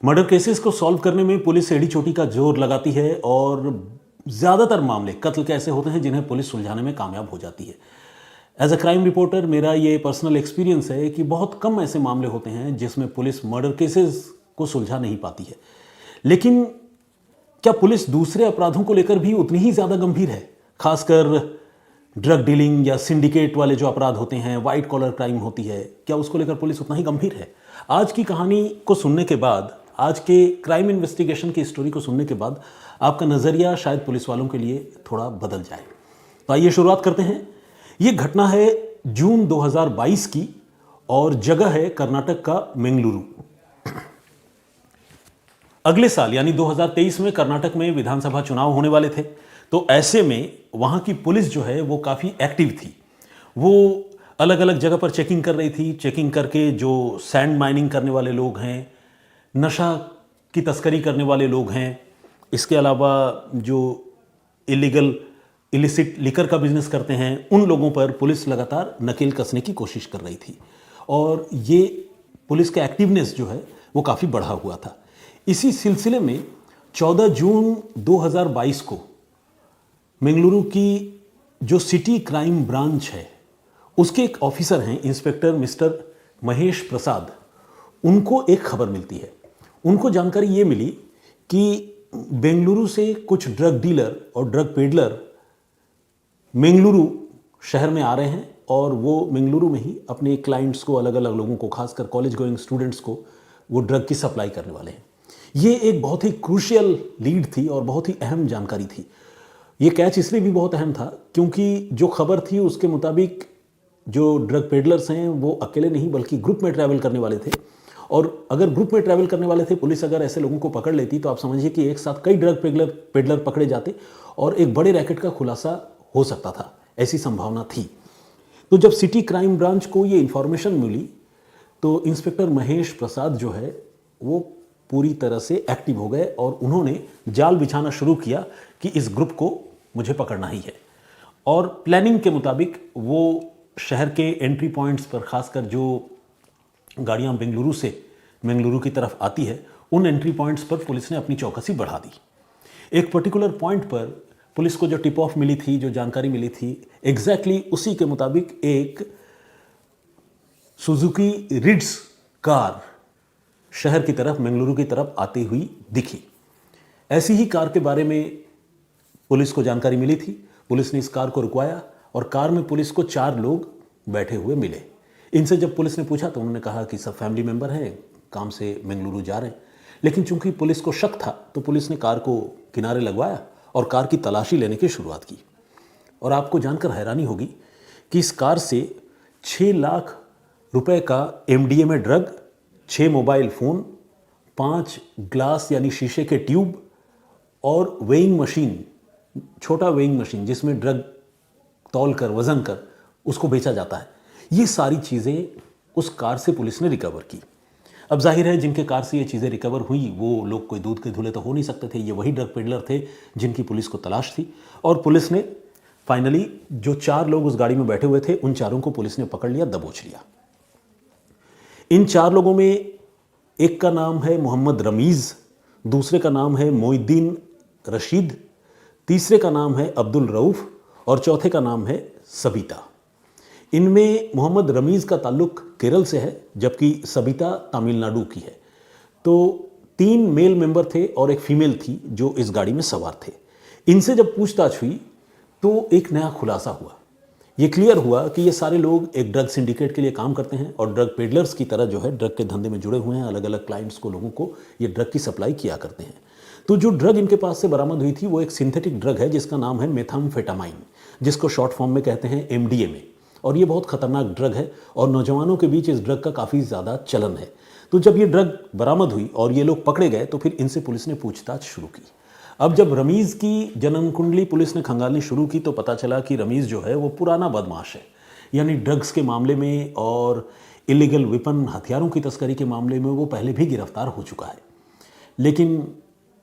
Murder cases को solve करने में पुलिस एड़ी चोटी का जोर लगाती है और ज़्यादातर मामले कत्ल के ऐसे होते हैं जिन्हें पुलिस सुलझाने में कामयाब हो जाती है। एज अ क्राइम रिपोर्टर मेरा ये पर्सनल एक्सपीरियंस है कि बहुत कम ऐसे मामले होते हैं जिसमें पुलिस मर्डर केसेस को सुलझा नहीं पाती है। लेकिन क्या पुलिस दूसरे अपराधों को लेकर भी उतनी ही ज़्यादा गंभीर है? खासकर ड्रग डीलिंग या सिंडिकेट वाले जो अपराध होते हैं, वाइट कॉलर क्राइम होती है, क्या उसको लेकर पुलिस उतना ही गंभीर है? आज की कहानी को सुनने के बाद, आज के क्राइम इन्वेस्टिगेशन की स्टोरी को सुनने के बाद आपका नज़रिया शायद पुलिस वालों के लिए थोड़ा बदल जाए। तो आइए शुरुआत करते हैं। ये घटना है जून 2022 की और जगह है कर्नाटक का बेंगलुरु। अगले साल यानी 2023 में कर्नाटक में विधानसभा चुनाव होने वाले थे। तो ऐसे में वहाँ की पुलिस जो है वो काफ़ी एक्टिव थी। वो अलग अलग जगह पर चेकिंग कर रही थी। चेकिंग करके जो सैंड माइनिंग करने वाले लोग हैं, नशा की तस्करी करने वाले लोग हैं, इसके अलावा जो इलिसिट लिकर का बिजनेस करते हैं, उन लोगों पर पुलिस लगातार नकेल कसने की कोशिश कर रही थी। और ये पुलिस का एक्टिवनेस जो है वो काफ़ी बढ़ा हुआ था। इसी सिलसिले में 14 जून 2022 को बेंगलुरु की जो सिटी क्राइम ब्रांच है उसके एक ऑफिसर हैं, इंस्पेक्टर मिस्टर महेश प्रसाद, उनको एक खबर मिलती है। उनको जानकारी ये मिली कि बेंगलुरु से कुछ ड्रग डीलर और ड्रग पेडलर बेंगलुरु शहर में आ रहे हैं और वो बेंगलुरु में ही अपने क्लाइंट्स को, अलग अलग लोगों को, खासकर कॉलेज गोइंग स्टूडेंट्स को वो ड्रग की सप्लाई करने वाले हैं। ये एक बहुत ही क्रूशियल लीड थी और बहुत ही अहम जानकारी थी। ये कैच इसलिए भी बहुत अहम था क्योंकि जो खबर थी उसके मुताबिक जो ड्रग पेडलर्स हैं वो अकेले नहीं बल्कि ग्रुप में ट्रैवल करने वाले थे। और अगर ग्रुप में ट्रैवल करने वाले थे, पुलिस अगर ऐसे लोगों को पकड़ लेती तो आप समझिए कि एक साथ कई ड्रग पेडलर पकड़े जाते और एक बड़े रैकेट का खुलासा हो सकता था, ऐसी संभावना थी। तो जब सिटी क्राइम ब्रांच को ये इंफॉर्मेशन मिली तो इंस्पेक्टर महेश प्रसाद जो है वो पूरी तरह से एक्टिव हो गए और उन्होंने जाल बिछाना शुरू किया कि इस ग्रुप को मुझे पकड़ना ही है। और प्लानिंग के मुताबिक वो शहर के एंट्री पॉइंट्स पर, खासकर जो गाड़ियां बेंगलुरु की तरफ आती है, उन एंट्री पॉइंट्स पर पुलिस ने अपनी चौकसी बढ़ा दी। एक पर्टिकुलर पॉइंट पर पुलिस को जो टिप ऑफ मिली थी, जो जानकारी मिली थी, एग्जैक्टली उसी के मुताबिक एक सुजुकी रिड्स कार शहर की तरफ, बेंगलुरु की तरफ आती हुई दिखी। ऐसी ही कार के बारे में पुलिस को जानकारी मिली थी। पुलिस ने इस कार को रुकवाया और कार में पुलिस को 4 लोग बैठे हुए मिले। इनसे जब पुलिस ने पूछा तो उन्होंने कहा कि सब फैमिली मेंबर हैं, काम से बेंगलुरु जा रहे हैं। लेकिन चूंकि पुलिस को शक था तो पुलिस ने कार को किनारे लगवाया और कार की तलाशी लेने की शुरुआत की। और आपको जानकर हैरानी होगी कि इस कार से 6 लाख रुपए का MDMA drug, 6 mobile phone, 5 glass यानी शीशे के ट्यूब और वेइंग मशीन, छोटा वेइंग मशीन जिसमें ड्रग तौल कर, वजन कर उसको बेचा जाता है, ये सारी चीज़ें उस कार से पुलिस ने रिकवर की। अब जाहिर है जिनके कार से ये चीज़ें रिकवर हुई वो लोग कोई दूध के धुले तो हो नहीं सकते थे। ये वही ड्रग पेडलर थे जिनकी पुलिस को तलाश थी। और पुलिस ने फाइनली जो 4 लोग उस गाड़ी में बैठे हुए थे उन 4 को पुलिस ने पकड़ लिया, दबोच लिया। इन 4 लोगों में एक का नाम है मोहम्मद रमीज़, दूसरे का नाम है मोइद्दीन रशीद, तीसरे का नाम है अब्दुल रऊफ़ और चौथे का नाम है सबिता। इनमें मोहम्मद रमीज़ का ताल्लुक केरल से है जबकि सबिता तमिलनाडु की है। तो 3 मेल मेंबर थे और एक फीमेल थी जो इस गाड़ी में सवार थे। इनसे जब पूछताछ हुई तो एक नया खुलासा हुआ। ये क्लियर हुआ कि ये सारे लोग एक ड्रग सिंडिकेट के लिए काम करते हैं और ड्रग पेडलर्स की तरह जो है ड्रग के धंधे में जुड़े हुए हैं। अलग अलग क्लाइंट्स को, लोगों को ये ड्रग की सप्लाई किया करते हैं। तो जो ड्रग इनके पास से बरामद हुई थी वो एक सिंथेटिक ड्रग है जिसका नाम है मेथाम्फेटामाइन, जिसको शॉर्ट फॉर्म में कहते हैं MDMA। और ये बहुत खतरनाक ड्रग है और नौजवानों के बीच इस ड्रग का काफ़ी ज़्यादा चलन है। तो जब ये ड्रग बरामद हुई और ये लोग पकड़े गए तो फिर इनसे पुलिस ने पूछताछ शुरू की। अब जब रमीज़ की जन्म कुंडली पुलिस ने खंगालनी शुरू की तो पता चला कि रमीज़ जो है वो पुराना बदमाश है, यानी ड्रग्स के मामले में और इलीगल वेपन, हथियारों की तस्करी के मामले में वो पहले भी गिरफ्तार हो चुका है। लेकिन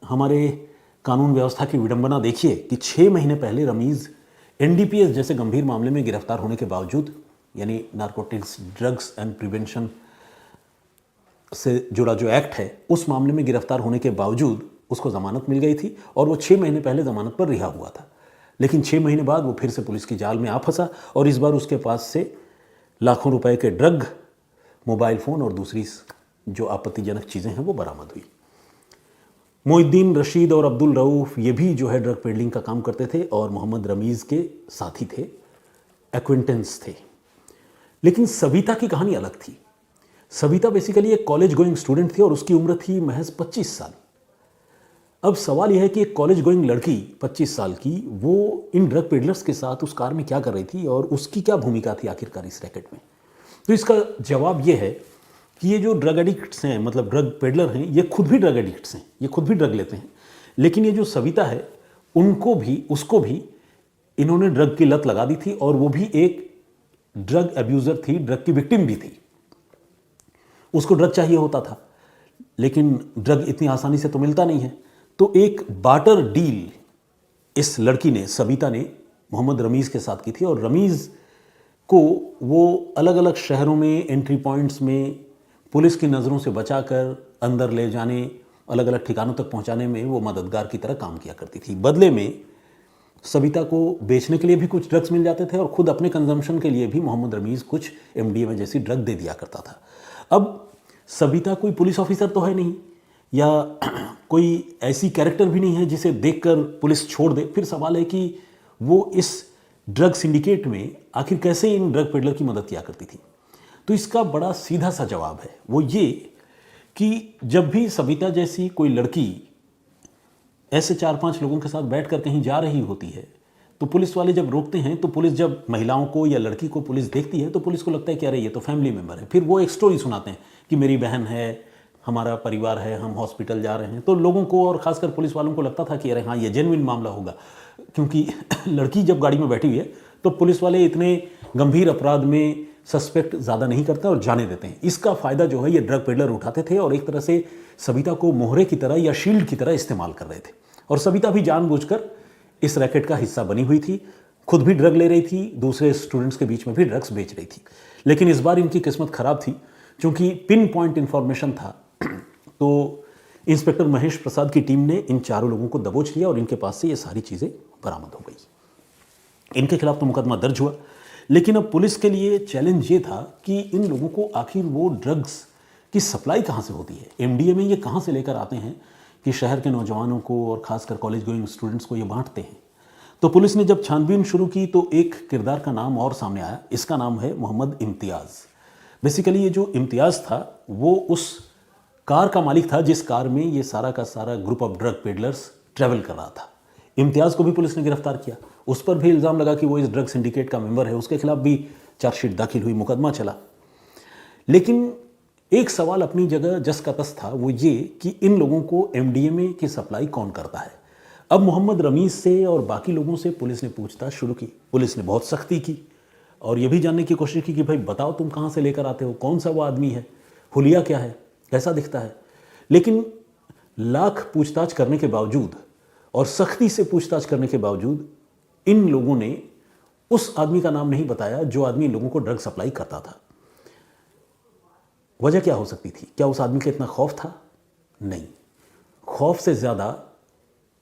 हमारे कानून व्यवस्था की विडंबना देखिए कि 6 महीने पहले रमीज़ NDPS जैसे गंभीर मामले में गिरफ्तार होने के बावजूद, यानी नारकोटिक्स ड्रग्स एंड प्रिवेंशन से जुड़ा जो एक्ट है उस मामले में गिरफ्तार होने के बावजूद उसको ज़मानत मिल गई थी और वो 6 महीने पहले ज़मानत पर रिहा हुआ था। लेकिन 6 महीने बाद वो फिर से पुलिस की जाल में आ फंसा और इस बार उसके पास से लाखों रुपए के ड्रग, मोबाइल फ़ोन और दूसरी जो आपत्तिजनक चीज़ें हैं वो बरामद हुई। मोहिद्दीन, रशीद और अब्दुल रऊफ़ ये भी जो है ड्रग पेडलिंग का काम करते थे और मोहम्मद रमीज़ के साथी थे, एक्विंटेंस थे। लेकिन सविता की कहानी अलग थी। सविता बेसिकली एक कॉलेज गोइंग स्टूडेंट थी और उसकी उम्र थी महज 25 साल। अब सवाल यह है कि एक कॉलेज गोइंग लड़की 25 साल की वो इन ड्रग पेडलर्स के साथ उस कार में क्या कर रही थी और उसकी क्या भूमिका थी आखिरकार इस रैकेट में। तो इसका जवाब ये है कि ये जो ड्रग एडिक्ट्स हैं, मतलब ड्रग पेडलर हैं, ये खुद भी ड्रग एडिक्ट्स हैं, ये खुद भी ड्रग लेते हैं। लेकिन ये जो सविता है उसको भी इन्होंने ड्रग की लत लगा दी थी और वो भी एक ड्रग अब्यूज़र थी, ड्रग की विक्टिम भी थी। उसको ड्रग चाहिए होता था लेकिन ड्रग इतनी आसानी से तो मिलता नहीं है। तो एक बार्टर डील इस लड़की ने, सविता ने मोहम्मद रमीज़ के साथ की थी और रमीज़ को वो अलग अलग शहरों में, एंट्री पॉइंट्स में पुलिस की नज़रों से बचाकर अंदर ले जाने, अलग अलग ठिकानों तक पहुंचाने में वो मददगार की तरह काम किया करती थी। बदले में सविता को बेचने के लिए भी कुछ ड्रग्स मिल जाते थे और ख़ुद अपने कंजम्पशन के लिए भी मोहम्मद रमीज़ कुछ MDMA जैसी ड्रग दे दिया करता था। अब सविता कोई पुलिस ऑफिसर तो है नहीं या कोई ऐसी कैरेक्टर भी नहीं है जिसे देखकर पुलिस छोड़ दे। फिर सवाल है कि वो इस ड्रग सिंडिकेट में आखिर कैसे इन ड्रग पेडलर की मदद किया करती थी। तो इसका बड़ा सीधा सा जवाब है, वो ये कि जब भी सविता जैसी कोई लड़की ऐसे 4-5 लोगों के साथ बैठकर कहीं जा रही होती है तो पुलिस वाले जब रोकते हैं तो पुलिस जब महिलाओं को या लड़की को पुलिस देखती है तो पुलिस को लगता है कि अरे ये तो फैमिली मेम्बर है। फिर वो एक स्टोरी सुनाते हैं कि मेरी बहन है, हमारा परिवार है, हम हॉस्पिटल जा रहे हैं। तो लोगों को और ख़ासकर पुलिस वालों को लगता था कि अरे हाँ ये जेन्युइन मामला होगा, क्योंकि लड़की जब गाड़ी में बैठी हुई है तो पुलिस वाले इतने गंभीर अपराध में सस्पेक्ट ज़्यादा नहीं करते और जाने देते हैं। इसका फ़ायदा जो है ये ड्रग पेडलर उठाते थे और एक तरह से सविता को मोहरे की तरह या शील्ड की तरह इस्तेमाल कर रहे थे। और सविता भी जानबूझकर इस रैकेट का हिस्सा बनी हुई थी, खुद भी ड्रग ले रही थी, दूसरे स्टूडेंट्स के बीच में भी ड्रग्स बेच रही थी। लेकिन इस बार इनकी किस्मत खराब थी, क्योंकि पिन पॉइंट इन्फॉर्मेशन था। तो इंस्पेक्टर महेश प्रसाद की टीम ने इन चारों लोगों को दबोच लिया और इनके पास से ये सारी चीज़ें बरामद हो गई। इनके खिलाफ तो मुकदमा दर्ज हुआ, लेकिन अब पुलिस के लिए चैलेंज ये था कि इन लोगों को आखिर वो ड्रग्स की सप्लाई कहाँ से होती है, MDMA ये कहाँ से लेकर आते हैं कि शहर के नौजवानों को और ख़ासकर कॉलेज गोइंग स्टूडेंट्स को ये बांटते हैं। तो पुलिस ने जब छानबीन शुरू की तो एक किरदार का नाम और सामने आया। इसका नाम है मोहम्मद इम्तियाज़। बेसिकली ये जो इम्तियाज़ था वो उस कार का मालिक था जिस कार में ये सारा का सारा group of drug peddlers travel कर रहा था। इम्तियाज़ को भी पुलिस ने गिरफ्तार किया, उस पर भी इल्ज़ाम लगा कि वो इस ड्रग सिंडिकेट का मेंबर है, उसके खिलाफ भी चार्जशीट दाखिल हुई, मुकदमा चला। लेकिन एक सवाल अपनी जगह जस का तस था, वो ये कि इन लोगों को MDMA की सप्लाई कौन करता है। अब मोहम्मद रमीज़ से और बाकी लोगों से पुलिस ने पूछताछ शुरू की। पुलिस ने बहुत सख्ती की और ये भी जानने की कोशिश की कि भाई बताओ तुम कहाँ से लेकर आते हो, कौन सा वो आदमी है, हुलिया क्या है, कैसा दिखता है। लेकिन लाख पूछताछ करने के बावजूद और सख्ती से पूछताछ करने के बावजूद इन लोगों ने उस आदमी का नाम नहीं बताया जो आदमी इन लोगों को ड्रग सप्लाई करता था। वजह क्या हो सकती थी? क्या उस आदमी का इतना खौफ था? नहीं, खौफ से ज़्यादा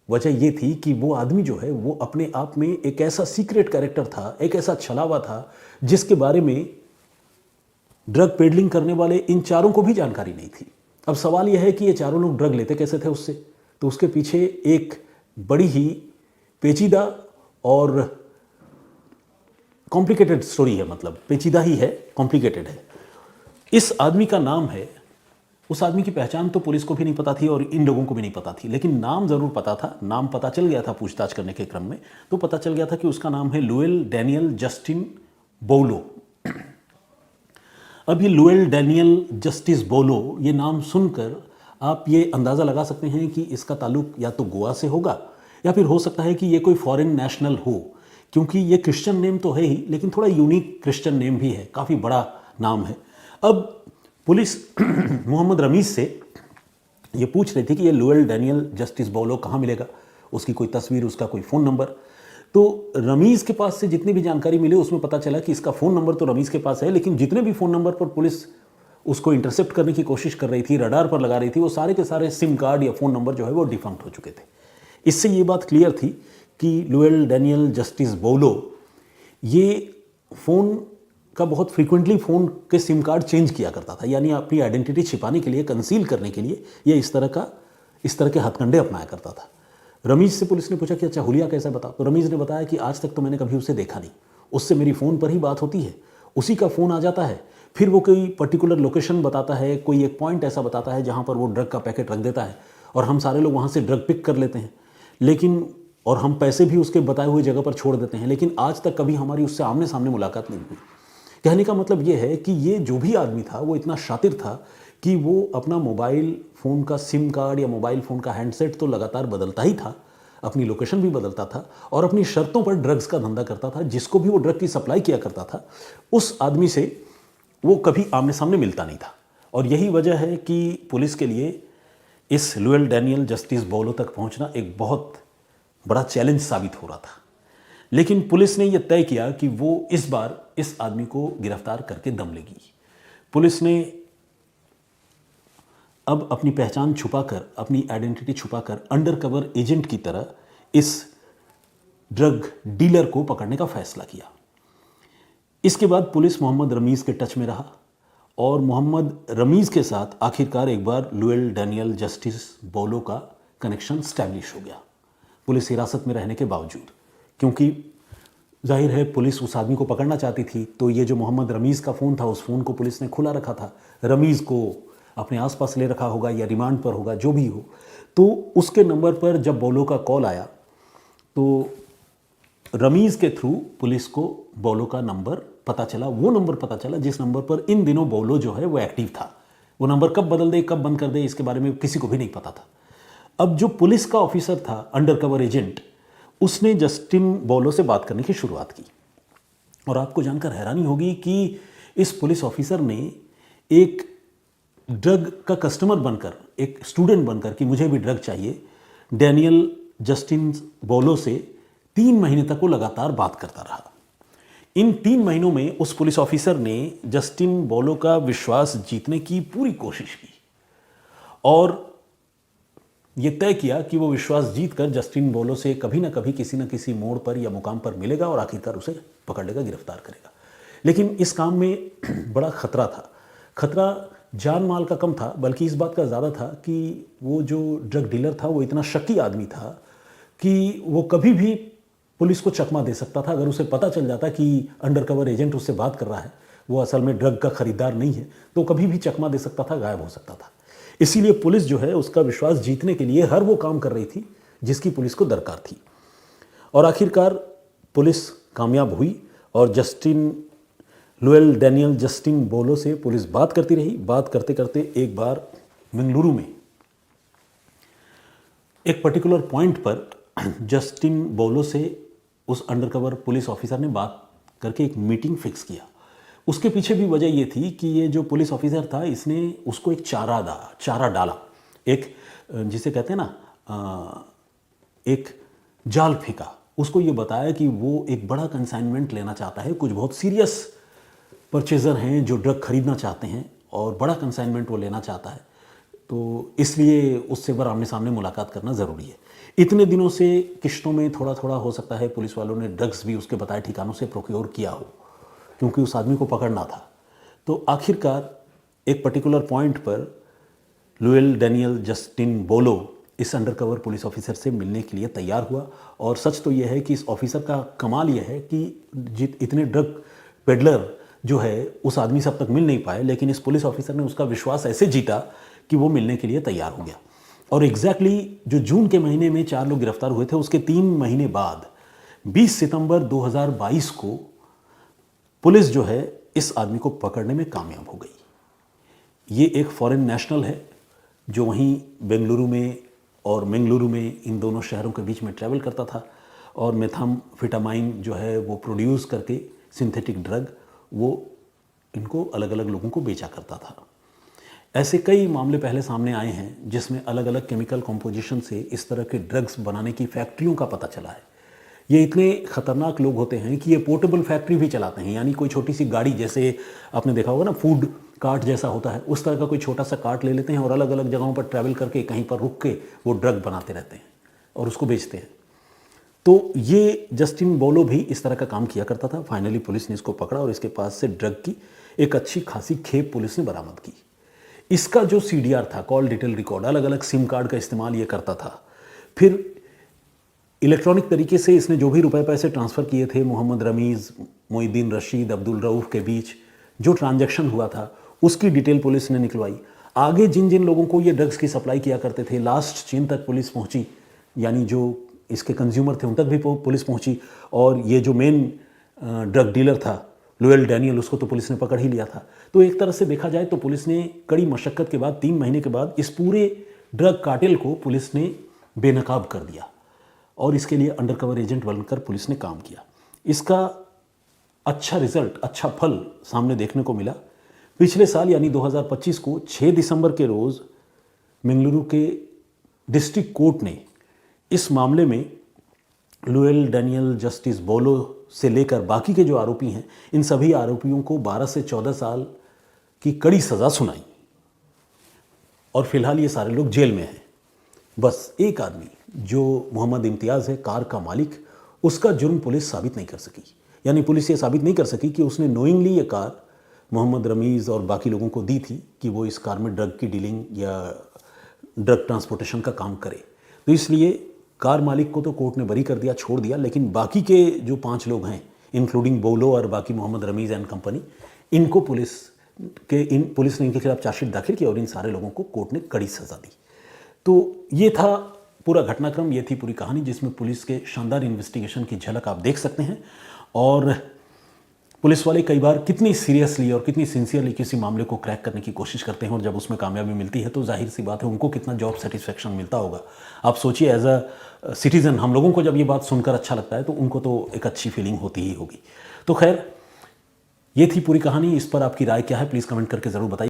वजह यह थी कि वो आदमी जो है वो अपने आप में एक ऐसा सीक्रेट कैरेक्टर था, एक ऐसा छलावा था जिसके बारे में ड्रग पेडलिंग करने वाले इन चारों को भी जानकारी नहीं थी। अब सवाल यह है कि ये चारों लोग ड्रग लेते कैसे थे उससे। तो उसके पीछे एक बड़ी ही पेचीदा और कॉम्प्लिकेटेड स्टोरी है, मतलब पेचीदा ही है, कॉम्प्लिकेटेड है। इस आदमी का नाम है, उस आदमी की पहचान तो पुलिस को भी नहीं पता थी और इन लोगों को भी नहीं पता थी, लेकिन नाम ज़रूर पता था। नाम पता चल गया था पूछताछ करने के क्रम में, तो पता चल गया था कि उसका नाम है लुएल डैनियल जस्टिन बोलो। अब ये लुएल डैनियल जस्टिस बोलो, ये नाम सुनकर आप ये अंदाज़ा लगा सकते हैं कि इसका ताल्लुक या तो गोवा से होगा या फिर हो सकता है कि ये कोई फॉरेन नेशनल हो, क्योंकि ये क्रिश्चियन नेम तो है ही, लेकिन थोड़ा यूनिक क्रिश्चियन नेम भी है, काफ़ी बड़ा नाम है। अब पुलिस मोहम्मद रमीज़ से ये पूछ रही थी कि ये लुएल डैनियल जस्टिस बोलो कहाँ मिलेगा, उसकी कोई तस्वीर, उसका कोई फ़ोन नंबर। तो रमीज़ के पास से जितनी भी जानकारी मिली उसमें पता चला कि इसका फ़ोन नंबर तो रमीज़ के पास है, लेकिन जितने भी फ़ोन नंबर पर पुलिस उसको इंटरसेप्ट करने की कोशिश कर रही थी, रडार पर लगा रही थी, वो सारे के सारे सिम कार्ड या फ़ोन नंबर जो है वो डिफंक्ट हो चुके थे। इससे ये बात क्लियर थी कि लुएल डैनियल जस्टिस बोलो ये फ़ोन का बहुत फ्रीक्वेंटली फ़ोन के सिम कार्ड चेंज किया करता था, यानी अपनी आइडेंटिटी छिपाने के लिए, कंसील करने के लिए ये इस तरह के हथकंडे अपनाया करता था। रमीज़ से पुलिस ने पूछा कि अच्छा हुलिया कैसे बता, तो रमीज़ ने बताया कि आज तक तो मैंने कभी उसे देखा नहीं, उससे मेरी फ़ोन पर ही बात होती है, उसी का फ़ोन आ जाता है, फिर वो कोई पर्टिकुलर लोकेशन बताता है, कोई एक पॉइंट ऐसा बताता है जहाँ पर वो ड्रग का पैकेट रख देता है और हम सारे लोग वहाँ से ड्रग पिक कर लेते हैं, लेकिन और हम पैसे भी उसके बताए हुए जगह पर छोड़ देते हैं, लेकिन आज तक कभी हमारी उससे आमने सामने मुलाकात नहीं हुई। कहने का मतलब ये है कि ये जो भी आदमी था वो इतना शातिर था कि वो अपना मोबाइल फ़ोन का सिम कार्ड या मोबाइल फ़ोन का हैंडसेट तो लगातार बदलता ही था, अपनी लोकेशन भी बदलता था और अपनी शर्तों पर ड्रग्स का धंधा करता था। जिसको भी वो ड्रग की सप्लाई किया करता था उस आदमी से वो कभी आमने सामने मिलता नहीं था। और यही वजह है कि पुलिस के लिए इस लुएल डैनियल जस्टिस बोलो तक पहुंचना एक बहुत बड़ा चैलेंज साबित हो रहा था। लेकिन पुलिस ने यह तय किया कि वो इस बार इस आदमी को गिरफ्तार करके दम लेगी। पुलिस ने अब अपनी पहचान छुपाकर, अपनी आइडेंटिटी छुपाकर अंडर कवर एजेंट की तरह इस ड्रग डीलर को पकड़ने का फैसला किया। इसके बाद पुलिस मोहम्मद रमीज़ के टच में रहा और मोहम्मद रमीज़ के साथ आखिरकार एक बार लुएल डैनियल जस्टिस बोलो का कनेक्शन स्टैब्लिश हो गया, पुलिस हिरासत में रहने के बावजूद। क्योंकि जाहिर है पुलिस उस आदमी को पकड़ना चाहती थी, तो ये जो मोहम्मद रमीज़ का फ़ोन था उस फ़ोन को पुलिस ने खुला रखा था, रमीज़ को अपने आसपास ले रखा होगा या रिमांड पर होगा, जो भी हो। तो उसके नंबर पर जब बोलो का कॉल आया तो रमीज़ के थ्रू पुलिस को बोलो का नंबर पता चला, वो नंबर पता चला जिस नंबर पर इन दिनों बोलो जो है वो एक्टिव था। वो नंबर कब बदल दे कब बंद कर दे इसके बारे में किसी को भी नहीं पता था। अब जो पुलिस का ऑफिसर था, अंडर कवर एजेंट, उसने जस्टिन बोलो से बात करने की शुरुआत की। और आपको जानकर हैरानी होगी कि इस पुलिस ऑफिसर ने एक ड्रग का कस्टमर बनकर, एक स्टूडेंट बनकर कि मुझे भी ड्रग चाहिए, डैनियल जस्टिन बोलो से 3 महीने तक वो लगातार बात करता रहा। इन 3 महीनों में उस पुलिस ऑफिसर ने जस्टिन बोलो का विश्वास जीतने की पूरी कोशिश की और ये तय किया कि वो विश्वास जीतकर जस्टिन बोलो से कभी ना कभी किसी न किसी मोड़ पर या मुकाम पर मिलेगा और आखिरकार उसे पकड़ लेगा, गिरफ्तार करेगा। लेकिन इस काम में बड़ा खतरा था। खतरा जान माल का कम था, बल्कि इस बात का ज़्यादा था कि वो जो ड्रग डीलर था वो इतना शक्की आदमी था कि वो कभी भी पुलिस को चकमा दे सकता था। अगर उसे पता चल जाता कि अंडर कवर एजेंट उससे बात कर रहा है, वो असल में ड्रग का खरीदार नहीं है, तो कभी भी चकमा दे सकता था, गायब हो सकता था। इसीलिए पुलिस जो है उसका विश्वास जीतने के लिए हर वो काम कर रही थी जिसकी पुलिस को दरकार थी। और आखिरकार पुलिस कामयाब हुई और लुएल डैनियल जस्टिन बोलो से पुलिस बात करती रही। बात करते करते एक बार बेंगलुरु में एक पर्टिकुलर पॉइंट पर जस्टिन बोलो से उस अंडरकवर पुलिस ऑफिसर ने बात करके एक मीटिंग फिक्स किया। उसके पीछे भी वजह ये थी कि ये जो पुलिस ऑफिसर था इसने उसको एक चारा डाला, एक जिसे कहते हैं ना एक जाल फेंका। उसको ये बताया कि वो एक बड़ा कंसाइनमेंट लेना चाहता है, कुछ बहुत सीरियस परचेज़र हैं जो ड्रग खरीदना चाहते हैं और बड़ा कंसाइनमेंट वो लेना चाहता है, तो इसलिए उससे बार आमने सामने मुलाकात करना ज़रूरी है। इतने दिनों से किश्तों में थोड़ा थोड़ा हो सकता है पुलिस वालों ने ड्रग्स भी उसके बताए ठिकानों से प्रोक्योर किया हो, क्योंकि उस आदमी को पकड़ना था। तो आखिरकार एक पर्टिकुलर पॉइंट पर लुएल डैनियल जस्टिन बोलो इस अंडरकवर पुलिस ऑफिसर से मिलने के लिए तैयार हुआ। और सच तो यह है कि इस ऑफिसर का कमाल यह है कि इतने ड्रग पेडलर जो है उस आदमी से अब तक मिल नहीं पाए, लेकिन इस पुलिस ऑफिसर ने उसका विश्वास ऐसे जीता कि वो मिलने के लिए तैयार हो गया। और एग्जैक्टली जो जून के महीने में 4 लोग गिरफ्तार हुए थे, उसके 3 महीने बाद 20 सितंबर 2022 को पुलिस जो है इस आदमी को पकड़ने में कामयाब हो गई। ये एक फॉरेन नेशनल है जो वहीं बेंगलुरु में और मंगलुरु में, इन दोनों शहरों के बीच में ट्रैवल करता था और मेथाम्फेटामाइन जो है वो प्रोड्यूस करके सिंथेटिक ड्रग वो इनको अलग अलग लोगों को बेचा करता था। ऐसे कई मामले पहले सामने आए हैं जिसमें अलग अलग केमिकल कॉम्पोजिशन से इस तरह के ड्रग्स बनाने की फैक्ट्रियों का पता चला है। ये इतने ख़तरनाक लोग होते हैं कि ये पोर्टेबल फैक्ट्री भी चलाते हैं, यानी कोई छोटी सी गाड़ी, जैसे आपने देखा होगा ना फूड कार्ट जैसा होता है, उस तरह का कोई छोटा सा कार्ट ले लेते हैं और अलग अलग जगहों पर ट्रैवल करके कहीं पर रुक के वो ड्रग बनाते रहते हैं और उसको बेचते हैं। तो ये जस्टिन बोलो भी इस तरह का काम किया करता था। फाइनली पुलिस ने इसको पकड़ा और इसके पास से ड्रग की एक अच्छी खासी खेप पुलिस ने बरामद की। इसका जो CDR था, कॉल डिटेल रिकॉर्ड, अलग अलग सिम कार्ड का इस्तेमाल ये करता था। फिर इलेक्ट्रॉनिक तरीके से इसने जो भी रुपए पैसे ट्रांसफ़र किए थे मोहम्मद रमीज़, मोइनुद्दीन रशीद, अब्दुल रऊफ़ के बीच जो ट्रांजैक्शन हुआ था उसकी डिटेल पुलिस ने निकलवाई। आगे जिन जिन लोगों को ये ड्रग्स की सप्लाई किया करते थे, लास्ट चीन तक पुलिस पहुंची, यानी जो इसके कंज्यूमर थे उन तक भी पुलिस पहुंची। और ये जो मेन ड्रग डीलर था लुएल डैनियल, उसको तो पुलिस ने पकड़ ही लिया था। तो एक तरह से देखा जाए तो पुलिस ने कड़ी मशक्क़त के बाद 3 महीने के बाद इस पूरे ड्रग कार्टेल को पुलिस ने बेनकाब कर दिया और इसके लिए अंडरकवर एजेंट बनकर पुलिस ने काम किया। इसका अच्छा रिजल्ट, अच्छा फल सामने देखने को मिला। पिछले साल यानी 2025 को 6 दिसंबर के रोज़ बेंगलुरु के डिस्ट्रिक्ट कोर्ट ने इस मामले में लुएल डैनियल, जस्टिस बोलो से लेकर बाकी के जो आरोपी हैं, इन सभी आरोपियों को 12 से 14 साल की कड़ी सज़ा सुनाई और फिलहाल ये सारे लोग जेल में हैं। बस एक आदमी जो मोहम्मद इम्तियाज़ है, कार का मालिक, उसका जुर्म पुलिस साबित नहीं कर सकी। यानी पुलिस ये साबित नहीं कर सकी कि उसने नोइंगली ये कार मोहम्मद रमीज़ और बाकी लोगों को दी थी कि वो इस कार में ड्रग की डीलिंग या ड्रग ट्रांसपोर्टेशन का काम करे। तो इसलिए कार मालिक को तो कोर्ट ने बरी कर दिया, छोड़ दिया, लेकिन बाकी के जो 5 लोग हैं इंक्लूडिंग बोलो और बाकी मोहम्मद रमीज़ एंड कंपनी, इनको पुलिस ने इनके खिलाफ चार्जशीट दाखिल किया और इन सारे लोगों को कोर्ट ने कड़ी सज़ा दी। तो ये था पूरा घटनाक्रम, ये थी पूरी कहानी जिसमें पुलिस के शानदार इन्वेस्टिगेशन की झलक आप देख सकते हैं। और पुलिस वाले कई बार कितनी सीरियसली और कितनी सिंसियरली किसी मामले को क्रैक करने की कोशिश करते हैं और जब उसमें कामयाबी मिलती है तो जाहिर सी बात है उनको कितना जॉब सेटिस्फेक्शन मिलता होगा। आप सोचिए, एज अ सिटीज़न हम लोगों को जब ये बात सुनकर अच्छा लगता है तो उनको तो एक अच्छी फीलिंग होती ही होगी। तो खैर, ये थी पूरी कहानी। इस पर आपकी राय क्या है प्लीज़ कमेंट करके ज़रूर बताइए।